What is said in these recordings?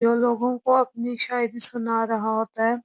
जो लोगों को अपनी शायरी सुना रहा होता है,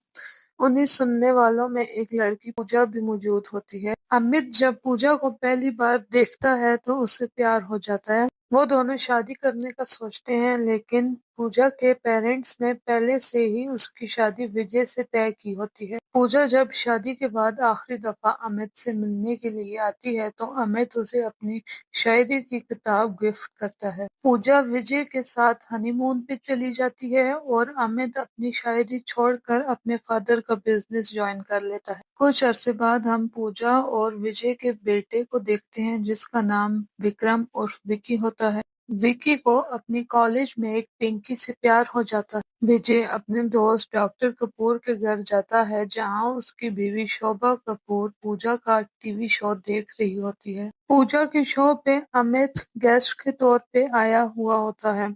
उन्हीं सुनने वालों में एक लड़की पूजा भी मौजूद होती है। अमित जब पूजा को पहली बार देखता है तो उसे प्यार हो जाता है। वो दोनों शादी करने का सोचते हैं, लेकिन पूजा के पेरेंट्स ने पहले से ही उसकी शादी विजय से तय की होती है। पूजा जब शादी के बाद आखिरी दफा अमित से मिलने के लिए आती है तो अमित उसे अपनी शायरी की किताब गिफ्ट करता है। पूजा विजय के साथ हनीमून पे चली जाती है और अमित अपनी शायरी छोड़कर अपने फादर का बिजनेस ज्वाइन कर लेता है। कुछ अरसे बाद हम पूजा और विजय के बेटे को देखते हैं, जिसका नाम विक्रम उर्फ विकी होता है। विकी को अपनी कॉलेज में एक पिंकी से प्यार हो जाता है। विजय अपने दोस्त डॉक्टर कपूर के घर जाता है, जहां उसकी बीवी शोभा कपूर पूजा का टीवी शो देख रही होती है। पूजा के शो पे अमित गेस्ट के तौर पे आया हुआ होता है।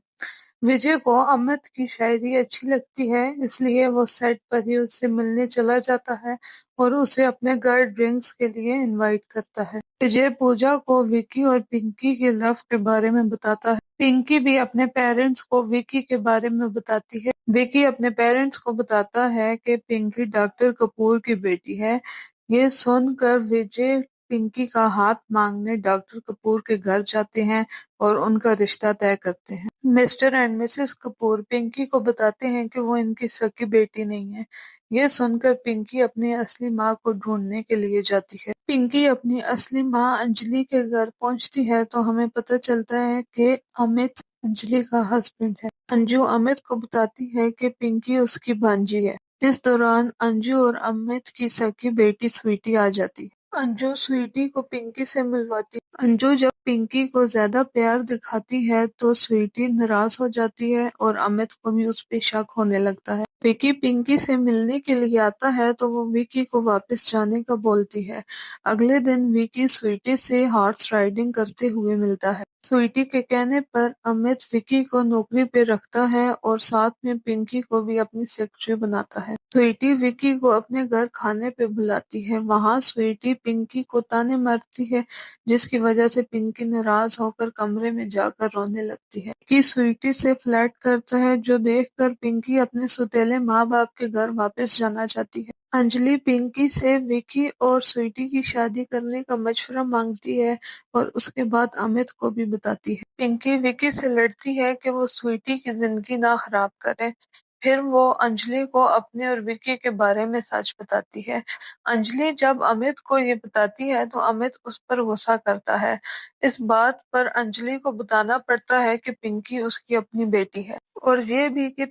विजय को अमित की शायरी अच्छी लगती है, इसलिए वो सेट पर ही उससे मिलने चला जाता है और उसे अपने घर ड्रिंक्स के लिए इनवाइट करता है। विजय पूजा को विकी और पिंकी के लव के बारे में बताता है। पिंकी भी अपने पेरेंट्स को विकी के बारे में बताती है। विकी अपने पेरेंट्स को बताता है कि पिंकी डॉक्टर कपूर की बेटी है। ये सुनकर विजय पिंकी का हाथ मांगने डॉक्टर कपूर के घर जाते हैं और उनका रिश्ता तय करते हैं। Mr and Mrs Kapoor Pinky को बताते हैं कि वो इनकी सगी बेटी नहीं है। ये सुनकर पिंकी अपनी असली माँ को ढूंढने के लिए जाती है। पिंकी अपनी असली माँ अंजलि के घर पहुंचती है तो हमें पता चलता है कि अमित अंजलि का हस्बैंड है। अंजू अमित को बताती है कि पिंकी उसकी भांजी है। इस दौरान अंजू और अमित की सगी बेटी स्वीटी आ जाती है। अंजू स्वीटी को पिंकी से मिलवाती है। अंजू जब पिंकी को ज्यादा प्यार दिखाती है तो स्वीटी नाराज हो जाती है और अमित को भी उस पे शक होने लगता है। विकी पिंकी से मिलने के लिए आता है तो वो विकी को वापस जाने का बोलती है। अगले दिन विकी स्वीटी से हॉर्स राइडिंग करते हुए मिलता है। स्वीटी के कहने पर अमित विकी को नौकरी पे रखता है और साथ में पिंकी को भी अपनी सेक्रेटरी बनाता है। स्वीटी विकी को अपने घर खाने पे बुलाती है। वहां स्वीटी पिंकी को ताने मारती है, जिसकी वजह से पिंकी नाराज होकर कमरे में जाकर रोने लगती है। कि स्वीटी से फ्लर्ट करता है, जो देखकर पिंकी अपने सौतेले माँ बाप के घर वापस जाना चाहती है। अंजलि पिंकी से विकी और स्वीटी की शादी करने का मशवरा मांगती है और उसके बाद अमित को भी बताती है। पिंकी विकी से लड़ती है कि वो स्वीटी की जिंदगी ना खराब करे। फिर वो अंजलि को अपने और विकी के बारे में सच बताती है। अंजलि जब अमित को ये बताती है तो अमित उस पर गुस्सा करता है। इस बात पर अंजलि को बताना पड़ता है कि पिंकी उसकी अपनी बेटी है और ये भी कि